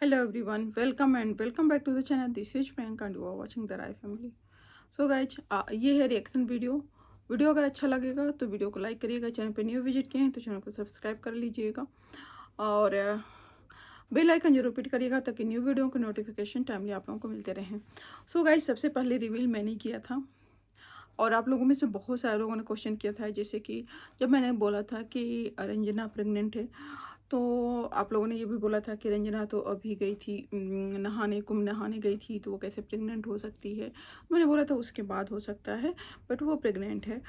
Hello everyone, welcome and welcome back to the channel. This is Priyanka and you are watching the Rai family. So guys, ये है reaction video अगर अच्छा लगेगा तो video को like करिएगा। Channel पे न्यू विजिट किए हैं तो चैनल को सब्सक्राइब कर लीजिएगा और बेल आइकन जरूर हिट करिएगा ताकि न्यू वीडियो के नोटिफिकेशन टाइमली आप लोगों को मिलते रहें। सो गाइज, सबसे पहले रिवील मैंने किया था और आप लोगों में से बहुत सारे लोगों ने क्वेश्चन किया था, जैसे कि जब मैंने बोला था कि रंजना प्रेग्नेंट है तो आप लोगों ने ये भी बोला था कि रंजना तो अभी गई थी नहाने, कुंभ नहाने गई थी, तो वो कैसे प्रेग्नेंट हो सकती है। मैंने बोला था उसके बाद हो सकता है, बट वो प्रेग्नेंट है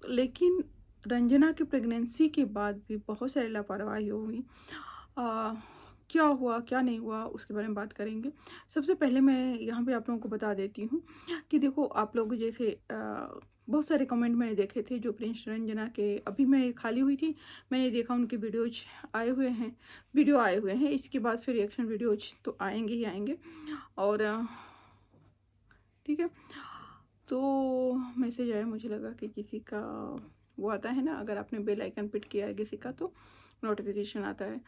लेकिन रंजना की प्रेगनेंसी के बाद भी बहुत सारी लापरवाही हुई। क्या हुआ क्या नहीं हुआ उसके बारे में बात करेंगे। सबसे पहले मैं यहाँ पे आप लोगों को बता देती हूँ कि देखो, आप लोग जैसे बहुत सारे कमेंट मैंने देखे थे जो प्रिंस रंजना के, अभी मैं खाली हुई थी, मैंने देखा उनके वीडियोज आए हुए हैं। इसके बाद फिर रिएक्शन वीडियोज तो आएंगे ही आएंगे। और ठीक है, तो मैसेज आया, मुझे लगा कि किसी का वो आता है ना, अगर आपने बेल आइकन पिट किया है किसी का तो नोटिफिकेशन आता है।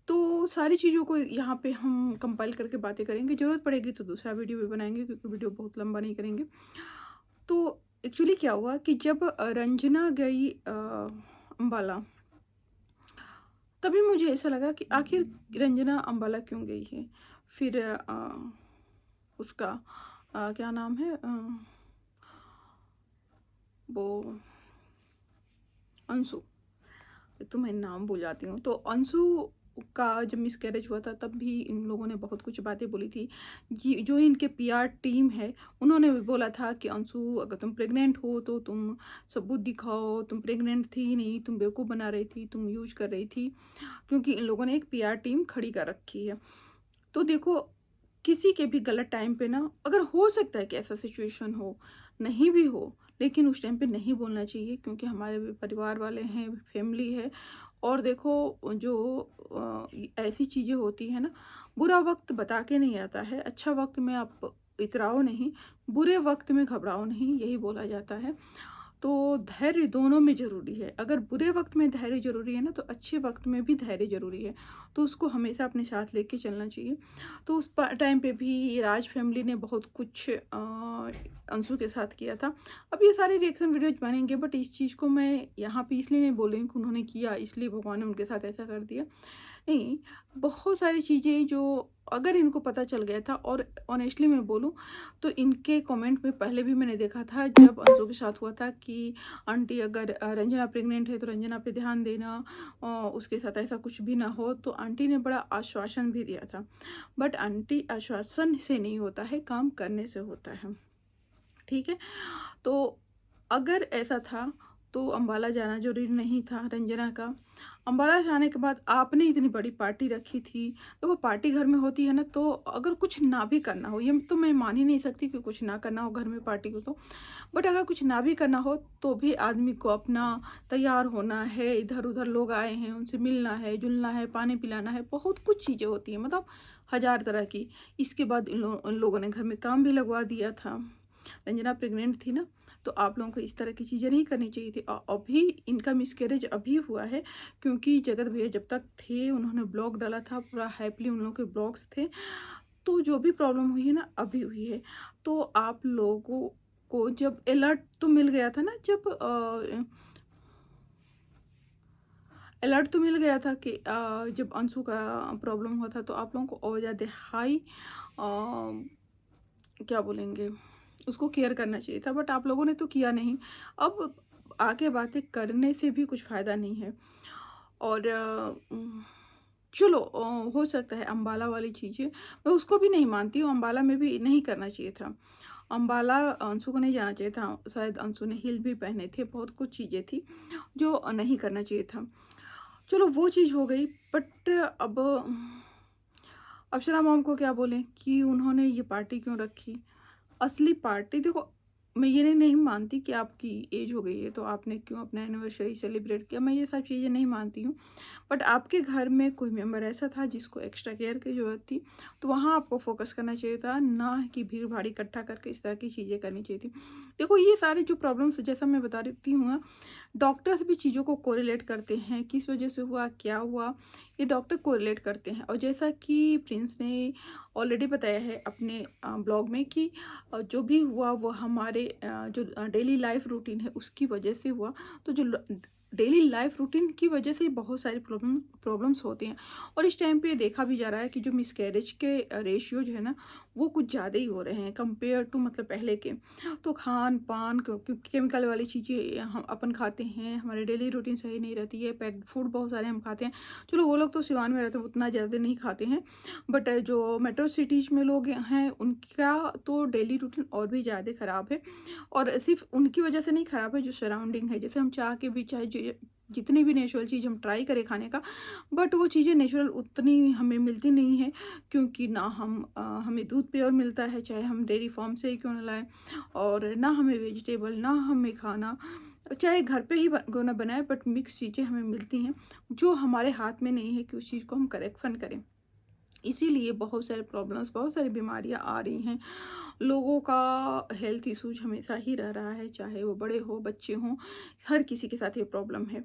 तो सारी चीज़ों को यहाँ पे हम कंपाइल करके बातें करेंगे, ज़रूरत पड़ेगी तो दूसरा वीडियो भी बनाएंगे क्योंकि वीडियो बहुत लंबा नहीं करेंगे। तो एक्चुअली क्या हुआ कि जब रंजना गई अम्बाला, तभी मुझे ऐसा लगा कि आखिर रंजना अम्बाला क्यों गई है। फिर उसका क्या नाम है, वो अंशु, तो मैं नाम भूल जाती हूँ। तो अंशु का जब मिसकैरेज हुआ था तब भी इन लोगों ने बहुत कुछ बातें बोली थी। जो इनके पीआर टीम है उन्होंने भी बोला था कि अंशु, अगर तुम प्रेग्नेंट हो तो तुम सबूत दिखाओ, तुम प्रेग्नेंट थी नहीं, तुम बेवकूफ़ बना रही थी, तुम यूज कर रही थी, क्योंकि इन लोगों ने एक पीआर टीम खड़ी कर रखी है। तो देखो, किसी के भी गलत टाइम पे ना, अगर हो सकता है कि ऐसा सिचुएशन हो, नहीं भी हो, लेकिन उस टाइम पे नहीं बोलना चाहिए क्योंकि हमारे भी परिवार वाले हैं, फैमिली है। और देखो, जो ऐसी चीज़ें होती है ना, बुरा वक्त बता के नहीं आता है, अच्छा वक्त में आप इतराओ नहीं, बुरे वक्त में घबराओ नहीं, यही बोला जाता है। तो धैर्य दोनों में ज़रूरी है। अगर बुरे वक्त में धैर्य ज़रूरी है ना, तो अच्छे वक्त में भी धैर्य ज़रूरी है। तो उसको हमेशा अपने साथ लेके चलना चाहिए। तो उस टाइम पे भी राज फैमिली ने बहुत कुछ अंशु के साथ किया था। अब ये सारे रिएक्शन वीडियोज बनेंगे, बट इस चीज़ को मैं यहाँ पे इसलिए नहीं बोल रही हूँ कि उन्होंने किया इसलिए भगवान ने उनके साथ ऐसा कर दिया, नहीं। बहुत सारी चीज़ें जो अगर इनको पता चल गया था, और ऑनेस्टली मैं बोलूँ तो इनके कमेंट में पहले भी मैंने देखा था जब अंशु के साथ हुआ था कि आंटी, अगर रंजना प्रेग्नेंट है तो रंजना पे ध्यान देना, उसके साथ ऐसा कुछ भी ना हो। तो आंटी ने बड़ा आश्वासन भी दिया था, बट आंटी, आश्वासन से नहीं होता है, काम करने से होता है, ठीक है। तो अगर ऐसा था तो अम्बाला जाना जरूरी नहीं था रंजना का। अम्बाला जाने के बाद आपने इतनी बड़ी पार्टी रखी थी, देखो पार्टी घर में होती है ना, तो अगर कुछ ना भी करना हो, ये तो मैं मान ही नहीं सकती कि कुछ ना करना हो घर में पार्टी को, तो बट अगर कुछ ना भी करना हो तो भी आदमी को अपना तैयार होना है, इधर उधर लोग आए हैं उनसे मिलना है, जुलना है, पानी पिलाना है, बहुत कुछ चीज़ें होती हैं, मतलब हजार तरह की। इसके बाद इन लोगों ने घर में काम भी लगवा दिया था। रंजना प्रेग्नेंट थी ना, तो आप लोगों को इस तरह की चीज़ें नहीं करनी चाहिए थी। अभी इनका मिसकैरेज अभी हुआ है क्योंकि जगत भैया जब तक थे उन्होंने ब्लॉग डाला था, पूरा हैप्पीली उन लोगों के ब्लॉग्स थे। तो जो भी प्रॉब्लम हुई है ना, अभी हुई है। तो आप लोगों को जब अलर्ट तो मिल गया था ना, जब अलर्ट तो मिल गया था कि जब अंशु का प्रॉब्लम हुआ था, तो आप लोगों को और ज़्यादा हाई क्या बोलेंगे, उसको केयर करना चाहिए था, बट आप लोगों ने तो किया नहीं। अब आगे बातें करने से भी कुछ फ़ायदा नहीं है। और चलो, हो सकता है अम्बाला वाली चीज़ें मैं उसको भी नहीं मानती हूँ, अम्बाला में भी नहीं करना चाहिए था। अम्बाला अंशु को नहीं जाना चाहिए था, शायद अंशु ने हील भी पहने थे, बहुत कुछ चीज़ें थी जो नहीं करना चाहिए था। चलो वो चीज़ हो गई, बट अब अप्सरा मॉम को क्या बोलें कि उन्होंने ये पार्टी क्यों रखी। असली पार्टी देखो, मैं ये नहीं मानती कि आपकी एज हो गई है तो आपने क्यों अपना एनिवर्सरी सेलिब्रेट किया, मैं ये सब चीज़ें नहीं मानती हूँ। बट आपके घर में कोई मेंबर ऐसा था जिसको एक्स्ट्रा केयर की ज़रूरत थी, तो वहाँ आपको फोकस करना चाहिए था, ना कि भीड़-भाड़ इकट्ठा करके इस तरह की चीज़ें करनी चाहिए थी। देखो ये सारे जो प्रॉब्लम्स जैसा मैं बता देती हूँ ना, डॉक्टर्स भी चीज़ों को कोरिलेट करते हैं, किस वजह से हुआ, क्या हुआ, ये डॉक्टर कोरिलेट करते हैं। और जैसा कि प्रिंस ने ऑलरेडी बताया है अपने ब्लॉग में कि जो भी हुआ वो हमारे जो डेली लाइफ रूटीन है उसकी वजह से हुआ। तो जो डेली लाइफ रूटीन की वजह से बहुत सारी प्रॉब्लम्स होती हैं। और इस टाइम पे देखा भी जा रहा है कि जो मिसकैरेज के रेशियो जो है ना, वो कुछ ज़्यादा ही हो रहे हैं कंपेयर टू मतलब पहले के। तो खान पान क्योंकि केमिकल वाली चीज़ें हम अपन खाते हैं, हमारे डेली रूटीन सही नहीं रहती है, पैक्ड फूड बहुत सारे हम खाते हैं। चलो वो लोग तो सिवान में रहते हैं, उतना ज़्यादा नहीं खाते हैं, बट जो मेट्रो सिटीज़ में लोग हैं उनका तो डेली रूटीन और भी ज़्यादा ख़राब है। और सिर्फ उनकी वजह से नहीं ख़राब है, जो सराउंडिंग है, जैसे हम चाह के भी चाहे जितनी भी नेचुरल चीज़ हम ट्राई करें खाने का, बट वो चीज़ें नेचुरल उतनी हमें मिलती नहीं है, क्योंकि ना हमें दूध प्योर मिलता है, चाहे हम डेयरी फार्म से ही क्यों ना लाएं, और ना हमें वेजिटेबल, ना हमें खाना चाहे घर पे ही क्यों ना बनाए, बट मिक्स चीज़ें हमें मिलती हैं, जो हमारे हाथ में नहीं है कि उस चीज़ को हम करेक्शन करें। इसीलिए बहुत सारे प्रॉब्लम्स, बहुत सारी बीमारियां आ रही हैं। लोगों का हेल्थ इश्यूज हमेशा ही रह रहा है, चाहे वो बड़े हो बच्चे हों, हर किसी के साथ ये प्रॉब्लम है।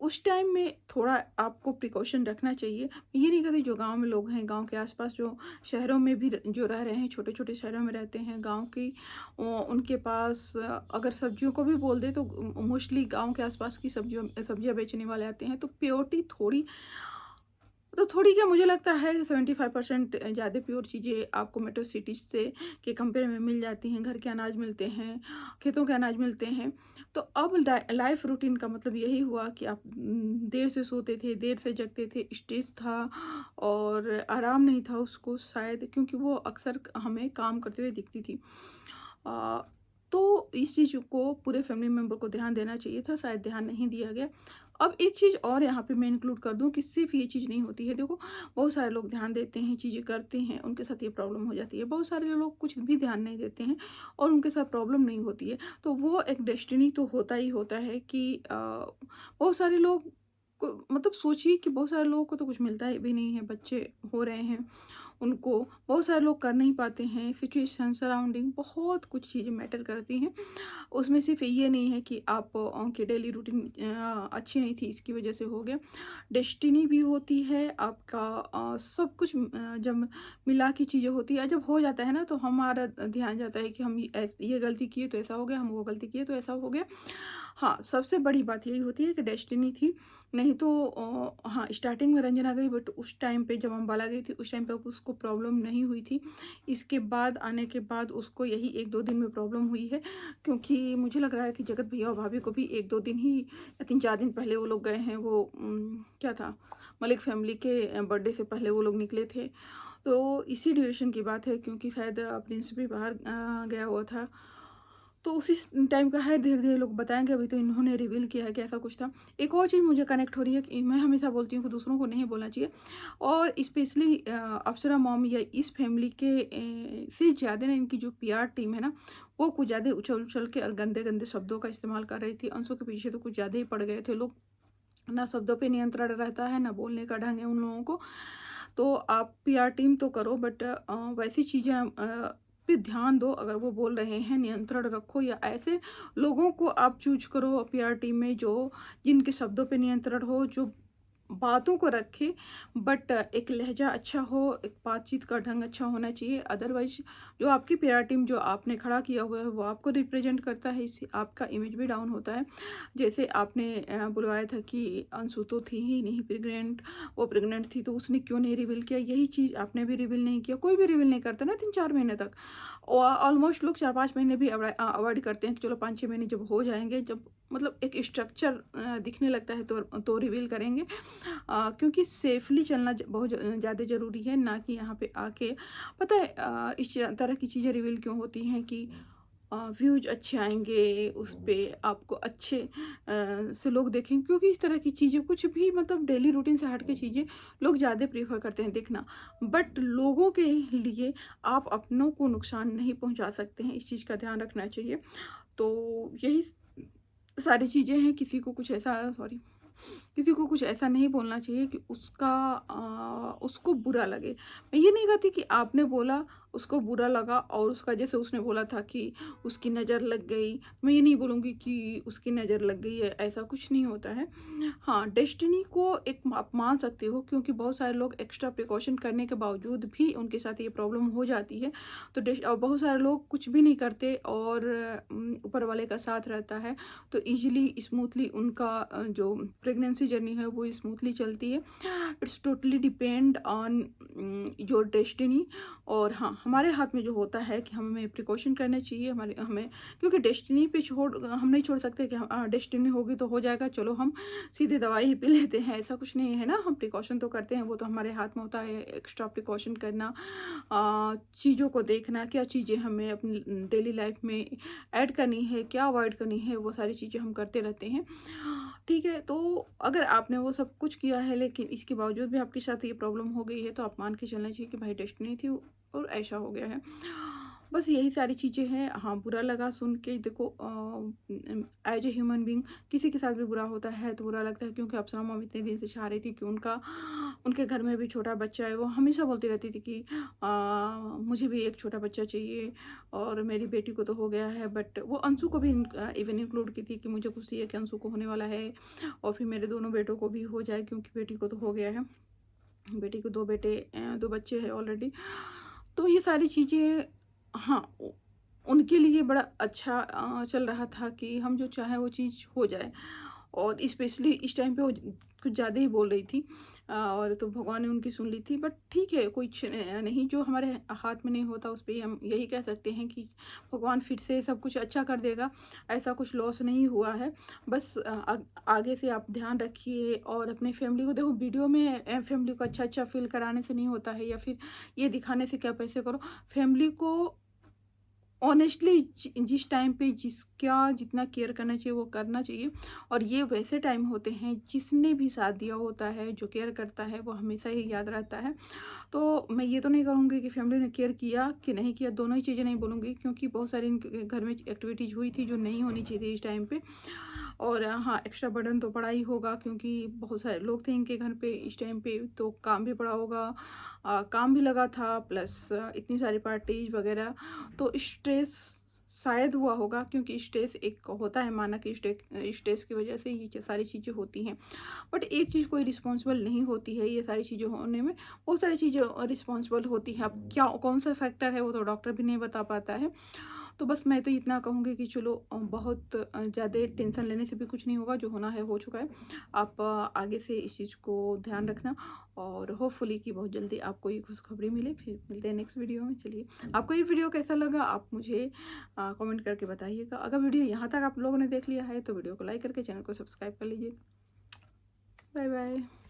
उस टाइम में थोड़ा आपको प्रिकॉशन रखना चाहिए। ये नहीं कहती जो गांव में लोग हैं, गांव के आसपास जो शहरों में भी जो रह रहे हैं, छोटे छोटे शहरों में रहते हैं, गांव की उनके पास अगर सब्जियों को भी बोल दे तो मोस्टली गांव के आसपास की सब्जियां बेचने वाले आते हैं, तो प्योरिटी थोड़ी तो थोड़ी क्या, मुझे लगता है 75% ज़्यादा प्योर चीज़ें आपको मेट्रो सिटीज़ से के कंपेयर में मिल जाती हैं। घर के अनाज मिलते हैं, खेतों के अनाज मिलते हैं। तो अब लाइफ रूटीन का मतलब यही हुआ कि आप देर से सोते थे, देर से जगते थे, स्ट्रेस था और आराम नहीं था उसको शायद, क्योंकि वो अक्सर हमें काम करते हुए दिखती थी। अ, तो इस चीज़ को पूरे फैमिली मेंबर को ध्यान देना चाहिए था, शायद ध्यान नहीं दिया गया। अब एक चीज़ और यहाँ पे मैं इंक्लूड कर दूँ कि सिर्फ ये चीज़ नहीं होती है। देखो बहुत सारे लोग ध्यान देते हैं, चीज़ें करते हैं, उनके साथ ये प्रॉब्लम हो जाती है। बहुत सारे लोग कुछ भी ध्यान नहीं देते हैं और उनके साथ प्रॉब्लम नहीं होती है। तो वो एक डेस्टिनी तो होता ही होता है कि बहुत सारे लोग को मतलब सोचिए कि बहुत सारे लोगों को तो कुछ मिलता ही भी नहीं है, बच्चे हो रहे हैं उनको, बहुत सारे लोग कर नहीं पाते हैं, सिचुएशन सराउंडिंग बहुत कुछ चीज़ें मैटर करती हैं। उसमें सिर्फ ये नहीं है कि आप की डेली रूटीन अच्छी नहीं थी इसकी वजह से हो गया, डेस्टिनी भी होती है आपका। सब कुछ जब मिला की चीज़ें होती है, जब हो जाता है ना, तो हमारा ध्यान जाता है कि हम ये गलती किए तो ऐसा हो गया, हम वो गलती किए तो ऐसा हो गया। हाँ, सबसे बड़ी बात यही होती है कि डेस्टिनी थी, नहीं तो हाँ, स्टार्टिंग में रंजना गई, बट उस टाइम पे जब अम्बाला गई थी उस टाइम पे उसको प्रॉब्लम नहीं हुई थी। इसके बाद आने के बाद उसको यही 1-2 दिन में प्रॉब्लम हुई है, क्योंकि मुझे लग रहा है कि जगत भैया और भाभी को भी 1-2 दिन ही या 3-4 दिन पहले वो लोग गए हैं। वो क्या था, मलिक फैमिली के बर्थडे से पहले वो लोग निकले थे। तो इसी ड्यूरेशन की बात है, क्योंकि शायद प्रिंस भी बाहर गया हुआ था। तो उसी टाइम का है, धीरे-धीरे लोग बताएँगे, अभी तो इन्होंने रिवील किया है कि ऐसा कुछ था। एक और चीज़ मुझे कनेक्ट हो रही है कि मैं हमेशा बोलती हूँ कि दूसरों को नहीं बोलना चाहिए, और स्पेशली अप्सरा मॉम या इस फैमिली के से ज़्यादा ना इनकी जो पीआर टीम है ना, वो कुछ ज़्यादा उछल-उछल के और गंदे-गंदे शब्दों का इस्तेमाल कर रही थी। अंशों के पीछे तो कुछ ज़्यादा ही पड़ गए थे लोग। ना शब्दों पे नियंत्रण रहता है, ना बोलने का ढंग है उन लोगों को। तो आप पीआर टीम तो करो, बट वैसी चीज़ें पे ध्यान दो। अगर वो बोल रहे हैं नियंत्रण रखो, या ऐसे लोगों को आप चूज़ करो पीआर टीम में जो जिनके शब्दों पे नियंत्रण हो, जो बातों को रखे, बट एक लहजा अच्छा हो, एक बातचीत का ढंग अच्छा होना चाहिए। अदरवाइज जो आपकी पीआर टीम जो आपने खड़ा किया हुआ है वो आपको रिप्रेजेंट करता है, इससे आपका इमेज भी डाउन होता है। जैसे आपने बुलवाया था कि अंशु तो थी ही नहीं प्रेग्नेंट, वो प्रेग्नेंट थी तो उसने क्यों नहीं रिवील किया, यही चीज़ आपने भी रिवील नहीं किया। कोई भी रिवील नहीं करता ना 3-4 महीने तक। ऑलमोस्ट लोग 4-5 महीने भी अवॉइड करते हैं कि चलो 5-6 महीने जब हो जाएंगे, जब मतलब एक स्ट्रक्चर दिखने लगता है तो रिवील करेंगे। क्योंकि सेफली चलना बहुत ज़्यादा ज़रूरी है, ना कि यहाँ पे आके पता है इस तरह की चीज़ें रिवील क्यों होती हैं कि व्यूज अच्छे आएंगे, उस पे आपको अच्छे से लोग देखेंगे, क्योंकि इस तरह की चीज़ें कुछ भी मतलब डेली रूटीन से हट के चीज़ें लोग ज़्यादा प्रीफर करते हैं देखना। बट लोगों के लिए आप अपनों को नुकसान नहीं पहुंचा सकते हैं, इस चीज़ का ध्यान रखना चाहिए। तो यही सारी चीज़ें हैं। किसी को कुछ ऐसा नहीं बोलना चाहिए कि उसको बुरा लगे। मैं ये नहीं कहती कि आपने बोला उसको बुरा लगा और उसका, जैसे उसने बोला था कि उसकी नज़र लग गई, मैं ये नहीं बोलूँगी कि उसकी नज़र लग गई है, ऐसा कुछ नहीं होता है। हाँ, डेस्टिनी को एक आप मान सकते हो, क्योंकि बहुत सारे लोग एक्स्ट्रा प्रिकॉशन करने के बावजूद भी उनके साथ ये प्रॉब्लम हो जाती है। तो और बहुत सारे लोग कुछ भी नहीं करते और ऊपर वाले का साथ रहता है, तो ईजिली स्मूथली उनका जो प्रेगनेंसी जर्नी है वो स्मूथली चलती है। It's totally depend on your destiny. और हाँ, हमारे हाथ में जो होता है कि हमें प्रिकॉशन करने चाहिए, हमें, क्योंकि डेस्टिनी पे हम नहीं छोड़ सकते कि डेस्टिनी होगी तो हो जाएगा, चलो हम सीधे दवाई ही पी लेते हैं, ऐसा कुछ नहीं है ना। हम प्रिकॉशन तो करते हैं, वो तो हमारे हाथ में होता है। एक्स्ट्रा प्रिकॉशन करना, चीज़ों को देखना, क्या चीज़ें हमें अपनी डेली लाइफ में ऐड करनी है, क्या अवॉइड करनी है, वो सारी चीज़ें हम करते रहते हैं। ठीक है, तो अगर आपने वो सब कुछ किया है लेकिन इसके बावजूद भी आपके साथ ये प्रॉब्लम हो गई है, तो आप मान के चलना चाहिए कि भाई डेस्टिनी थी और ऐसा हो गया है। बस यही सारी चीज़ें हैं। हाँ, बुरा लगा सुन के, देखो एज ए ह्यूमन बीइंग किसी के साथ भी बुरा होता है तो बुरा लगता है, क्योंकि अप्सरा मॉम इतने दिन से चाह रही थी कि उनके घर में भी छोटा बच्चा है। वो हमेशा बोलती रहती थी कि मुझे भी एक छोटा बच्चा चाहिए और मेरी बेटी को तो हो गया है, बट वो अंशु को भी इवन इंक्लूड की थी कि मुझे खुशी है कि अंशु को होने वाला है और फिर मेरे दोनों बेटों को भी हो जाए, क्योंकि बेटी को तो हो गया है। बेटी को दो बच्चे हैं ऑलरेडी। तो ये सारी चीज़ें, हाँ, उनके लिए बड़ा अच्छा चल रहा था कि हम जो चाहें वो चीज़ हो जाए। और स्पेशली इस टाइम पे वो कुछ ज़्यादा ही बोल रही थी, और तो भगवान ने उनकी सुन ली थी। बट ठीक है, कुछ नहीं, जो हमारे हाथ में नहीं होता उस पे हम यही कह सकते हैं कि भगवान फिर से सब कुछ अच्छा कर देगा। ऐसा कुछ लॉस नहीं हुआ है। बस आगे से आप ध्यान रखिए और अपने फैमिली को देखो, वीडियो में फैमिली को अच्छा अच्छा फील कराने से नहीं होता है, या फिर ये दिखाने से क्या पैसे करो। फैमिली को ऑनेस्टली जिस टाइम पे जिसका जितना केयर करना चाहिए वो करना चाहिए। और ये वैसे टाइम होते हैं जिसने भी साथ दिया होता है, जो केयर करता है वो हमेशा ही याद रहता है। तो मैं ये तो नहीं कहूँगी कि फैमिली ने केयर किया कि नहीं किया, दोनों ही चीज़ें नहीं बोलूँगी, क्योंकि बहुत सारी इनके घर में एक्टिविटीज़ हुई थी जो नहीं होनी चाहिए थी इस टाइम पे। और हाँ, एक्स्ट्रा बर्डन तो पड़ा ही होगा, क्योंकि बहुत सारे लोग थे इनके घर पे इस टाइम पे, तो काम भी पड़ा होगा। काम भी लगा था, प्लस इतनी सारी पार्टीज वगैरह, तो स्ट्रेस शायद हुआ होगा, क्योंकि स्ट्रेस एक होता है माना कि स्ट्रेस की वजह से ये सारी चीज़ें होती हैं। बट एक चीज़ कोई रिस्पॉन्सिबल नहीं होती है ये सारी चीज़ें होने में, बहुत सारी चीज़ें रिस्पॉन्सिबल होती है। अब क्या कौन सा फैक्टर है वो तो डॉक्टर भी नहीं बता पाता है। तो बस मैं तो इतना कहूँगी कि चलो, बहुत ज़्यादा टेंशन लेने से भी कुछ नहीं होगा, जो होना है हो चुका है। आप आगे से इस चीज़ को ध्यान रखना, और होपफुली कि बहुत जल्दी आपको ये खुशखबरी मिले। फिर मिलते हैं नेक्स्ट वीडियो में। चलिए, आपको ये वीडियो कैसा लगा आप मुझे कमेंट करके बताइएगा। अगर वीडियो यहाँ तक आप लोगों ने देख लिया है तो वीडियो को लाइक करके चैनल को सब्सक्राइब कर लीजिएगा। Bye bye.